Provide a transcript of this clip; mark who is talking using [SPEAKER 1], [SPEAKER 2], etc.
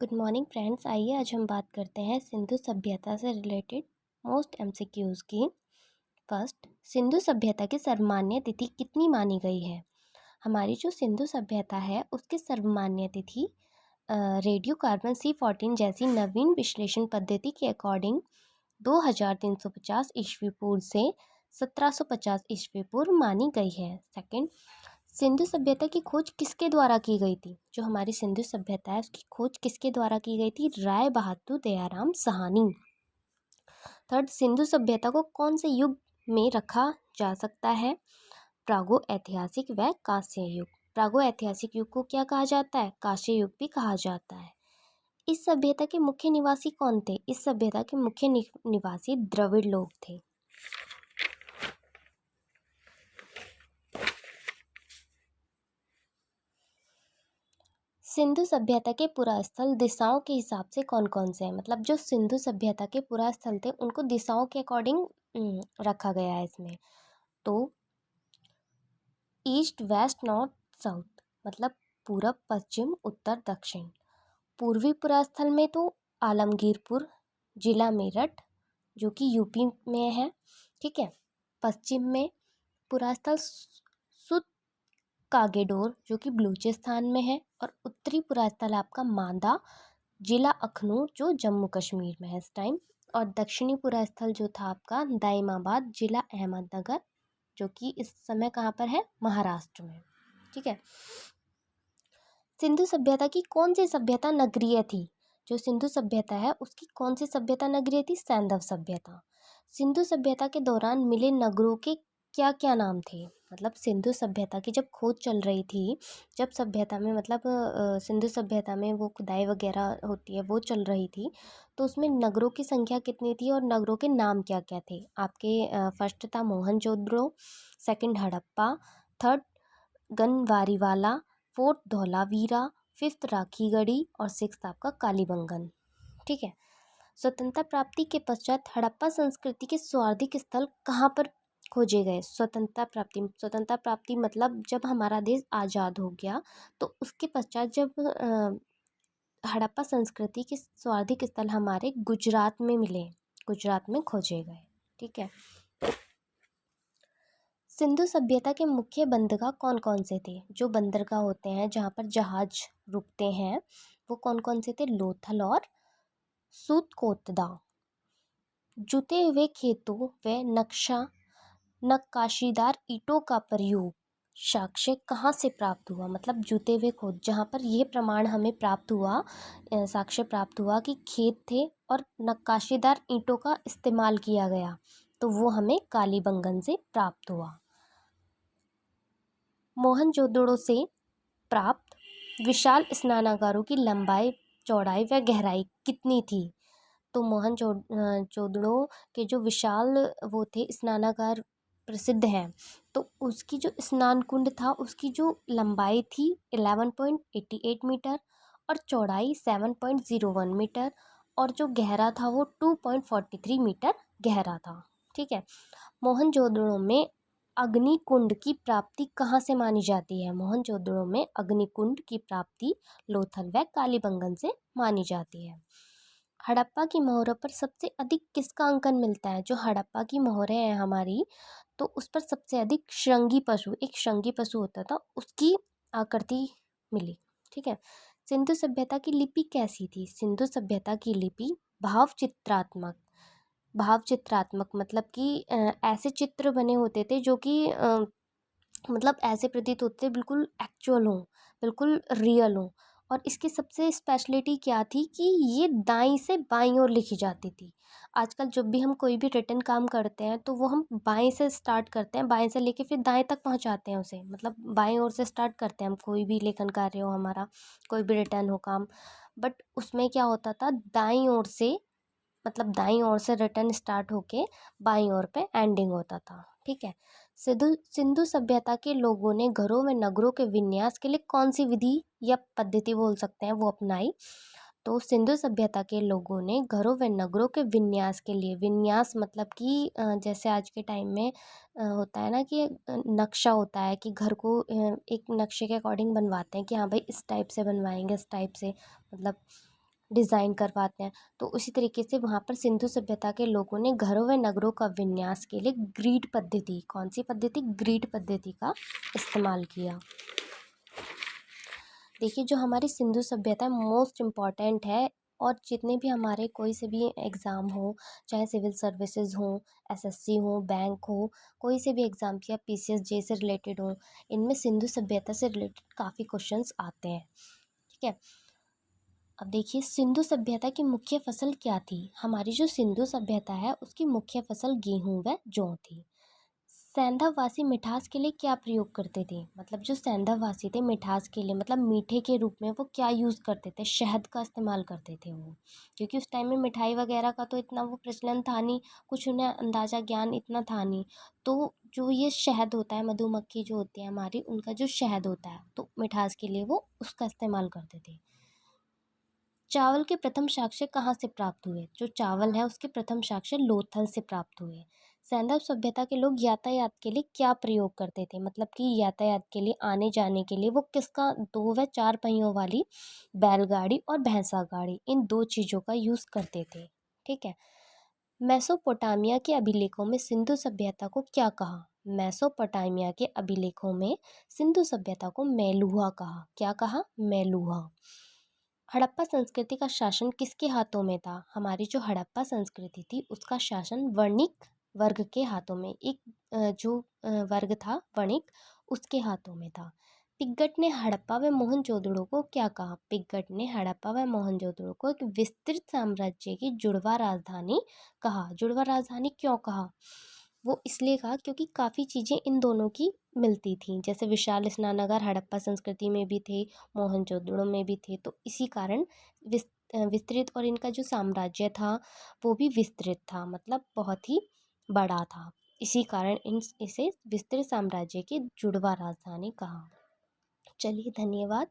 [SPEAKER 1] Good morning friends. आइए आज हम बात करते हैं सिंधु सभ्यता से रिलेटेड मोस्ट एमसीक्यूज़ की। फर्स्ट, सिंधु सभ्यता की सर्वमान्य तिथि कितनी मानी गई है? हमारी जो सिंधु सभ्यता है उसकी सर्वमान्य तिथि रेडियो कार्बन C14 जैसी नवीन विश्लेषण पद्धति के अकॉर्डिंग 2350 ईस्वी पूर्व से 1750 ईस्वी पूर्व मानी गई है। सेकंड, सिंधु सभ्यता की खोज किसके द्वारा की गई थी? जो हमारी सिंधु सभ्यता है उसकी खोज किसके द्वारा की गई थी? राय बहादुर दयाराम साहनी। थर्ड, सिंधु सभ्यता को कौन से युग में रखा जा सकता है? प्रागो ऐतिहासिक व कांस्य युग। प्रागो ऐतिहासिक युग को क्या कहा जाता है? कांस्य युग भी कहा जाता है। इस सभ्यता के मुख्य निवासी कौन थे? इस सभ्यता के मुख्य निवासी द्रविड़ लोग थे। सिंधु सभ्यता के पुरास्थल दिशाओं के हिसाब से कौन कौन से हैं? मतलब जो सिंधु सभ्यता के पुरास्थल थे उनको दिशाओं के अकॉर्डिंग रखा गया है इसमें। तो ईस्ट वेस्ट नॉर्थ साउथ मतलब पूरब पश्चिम उत्तर दक्षिण। पूर्वी पुरास्थल में तो आलमगीरपुर जिला मेरठ जो कि यूपी में है, ठीक है। पश्चिम में पुरास्थल सुत कागेडोर जो कि बलूचिस्तान में है, और उत्तरी पुरास्थल आपका मांदा जिला अखनूर जो जम्मू कश्मीर में है इस टाइम, और दक्षिणी पुरास्थल जो था आपका दाइमाबाद जिला अहमदनगर जो कि इस समय कहाँ पर है? महाराष्ट्र में, ठीक है। सिंधु सभ्यता की कौन सी सभ्यता नगरीय थी? जो सिंधु सभ्यता है उसकी कौन सी सभ्यता नगरीय थी? सैंधव सभ्यता। सिंधु सभ्यता के दौरान मिले नगरों के क्या क्या नाम थे? मतलब सिंधु सभ्यता की जब खोज चल रही थी, जब सभ्यता में मतलब सिंधु सभ्यता में वो खुदाई वगैरह होती है वो चल रही थी, तो उसमें नगरों की संख्या कितनी थी और नगरों के नाम क्या क्या थे? आपके फर्स्ट था Mohenjodaro, second Harappa, third Ganweriwala, fourth Dholavira, fifth Rakhigarhi और सिक्स्थ आपका कालीबंगन, ठीक है। स्वतंत्रता प्राप्ति के पश्चात हड़प्पा संस्कृति के स्वार्थिक स्थल कहाँ पर खोजे गए? स्वतंत्रता प्राप्ति मतलब जब हमारा देश आज़ाद हो गया तो उसके पश्चात जब हड़प्पा संस्कृति के स्वार्थिक स्थल हमारे गुजरात में मिले, गुजरात में खोजे गए, ठीक है। सिंधु सभ्यता के मुख्य बंदरगाह कौन कौन से थे? जो बंदरगाह होते हैं जहाँ पर जहाज रुकते हैं वो कौन कौन से थे? लोथल और सूतकोतदा। जुते हुए खेतों व नक्काशीदार ईंटों का प्रयोग साक्ष्य कहाँ से प्राप्त हुआ? मतलब जुते हुए खोद जहाँ पर यह प्रमाण हमें प्राप्त हुआ, साक्ष्य प्राप्त हुआ कि खेत थे और नक्काशीदार ईंटों का इस्तेमाल किया गया, तो वो हमें कालीबंगन से प्राप्त हुआ। मोहनजोदड़ो से प्राप्त विशाल स्नानागारों की लंबाई, चौड़ाई व गहराई कितनी थी? तो मोहनजोदड़ो के जो विशाल वो थे स्नानागार प्रसिद्ध हैं, तो उसकी जो स्नान कुंड था उसकी जो लंबाई थी 11.88 मीटर और चौड़ाई 7.01 मीटर, और जो गहरा था वो 2.43 मीटर गहरा था, ठीक है। मोहनजोदड़ो में अग्निकुंड की प्राप्ति कहाँ से मानी जाती है? मोहनजोदड़ो में अग्निकुंड की प्राप्ति लोथल व कालीबंगन से मानी जाती है। हड़प्पा की मोहरों पर सबसे अधिक किसका अंकन मिलता है? जो हड़प्पा की मोहरें हैं हमारी, तो उस पर सबसे अधिक श्रृंगी पशु, एक श्रृंगी पशु होता था, उसकी आकृति मिली, ठीक है। सिंधु सभ्यता की लिपि कैसी थी? सिंधु सभ्यता की लिपि भाव चित्रात्मक मतलब कि ऐसे चित्र बने होते थे जो कि मतलब ऐसे प्रतीत होते थे बिल्कुल एक्चुअल हो, बिल्कुल रियल हो। और इसकी सबसे स्पेशलिटी क्या थी कि ये दाईं से बाईं ओर लिखी जाती थी। आजकल जब भी हम कोई भी रिटन काम करते हैं तो वो हम बाएं से स्टार्ट करते हैं, बाएं से लेके फिर दाएं तक पहुंचाते हैं उसे, मतलब बाएं ओर से स्टार्ट करते हैं हम कोई भी लेखन कार्य हो हमारा, कोई भी रिटर्न हो काम। बट उसमें क्या होता था, दाईं ओर से मतलब दाईं ओर से रिटर्न स्टार्ट होके बाईं ओर पे एंडिंग होता था, ठीक है। सिंधु सिंधु सभ्यता के लोगों ने घरों में नगरों के विन्यास के लिए कौन सी विधि या पद्धति बोल सकते हैं वो अपनाई? तो सिंधु सभ्यता के लोगों ने घरों व नगरों के विन्यास के लिए, विन्यास मतलब कि जैसे आज के टाइम में होता है ना कि नक्शा होता है कि घर को एक नक्शे के अकॉर्डिंग बनवाते हैं कि हाँ भाई इस टाइप से बनवाएंगे, इस टाइप से मतलब डिज़ाइन करवाते हैं। तो उसी तरीके से वहाँ पर सिंधु सभ्यता के लोगों ने घरों व नगरों का विन्यास के लिए ग्रिड पद्धति, कौन सी पद्धति, ग्रिड पद्धति का इस्तेमाल किया। देखिए जो हमारी सिंधु सभ्यता मोस्ट इम्पॉर्टेंट है, और जितने भी हमारे कोई से भी एग्ज़ाम हो, चाहे सिविल सर्विसेज हो, एसएससी हो, बैंक हो, कोई से भी एग्ज़ाम या पीसीएस जे से रिलेटेड हो, इनमें सिंधु सभ्यता से रिलेटेड काफ़ी क्वेश्चंस आते हैं। ठीक है, अब देखिए सिंधु सभ्यता की मुख्य फसल क्या थी। हमारी जो सिंधु सभ्यता है उसकी मुख्य फसल गेहूं व जौ थी। सेंधावासी मिठास के लिए क्या प्रयोग करते थे, मतलब जो सेंधावासी थे मिठास के लिए मतलब मीठे के रूप में वो क्या यूज़ करते थे, शहद का इस्तेमाल करते थे वो, क्योंकि उस टाइम में मिठाई वगैरह का तो इतना वो प्रचलन था नहीं, कुछ उन्हें अंदाज़ा ज्ञान इतना था नहीं। तो जो ये शहद होता है, मधुमक्खी जो होती है हमारी, उनका जो शहद होता है तो मिठास के लिए वो उसका इस्तेमाल करते थे। चावल के प्रथम साक्ष्य कहाँ से प्राप्त हुए, जो चावल है उसके प्रथम साक्ष्य लोथल से प्राप्त हुए। सैंधव सभ्यता के लोग यातायात के लिए क्या प्रयोग करते थे, मतलब कि यातायात के लिए आने जाने के लिए वो किसका, 2 व 4 पहियों वाली बैलगाड़ी और भैंसा गाड़ी, इन 2 चीज़ों का यूज़ करते थे। ठीक है, मेसोपोटामिया के अभिलेखों में सिंधु सभ्यता को क्या कहा। मेसोपोटामिया के अभिलेखों में सिंधु सभ्यता को मेलुहा कहा। क्या कहा, मेलुहा। हड़प्पा संस्कृति का शासन किसके हाथों में था। हमारी जो हड़प्पा संस्कृति थी उसका शासन वणिक वर्ग के हाथों में, एक जो वर्ग था वणिक, उसके हाथों में था। पिग्गट ने हड़प्पा व मोहनजोदड़ो को क्या कहा। पिग्गट ने हड़प्पा व मोहनजोदड़ो को एक विस्तृत साम्राज्य की जुड़वा राजधानी कहा। जुड़वा राजधानी क्यों कहा, वो इसलिए कहा क्योंकि काफ़ी चीज़ें इन दोनों की मिलती थी, जैसे विशाल स्नानागार हड़प्पा संस्कृति में भी थे, मोहनजोदड़ो में भी थे, तो इसी कारण विस्तृत, और इनका जो साम्राज्य था वो भी विस्तृत था, मतलब बहुत ही बड़ा था। इसी कारण इसे विस्तृत साम्राज्य की जुड़वा राजधानी कहा। चलिए धन्यवाद।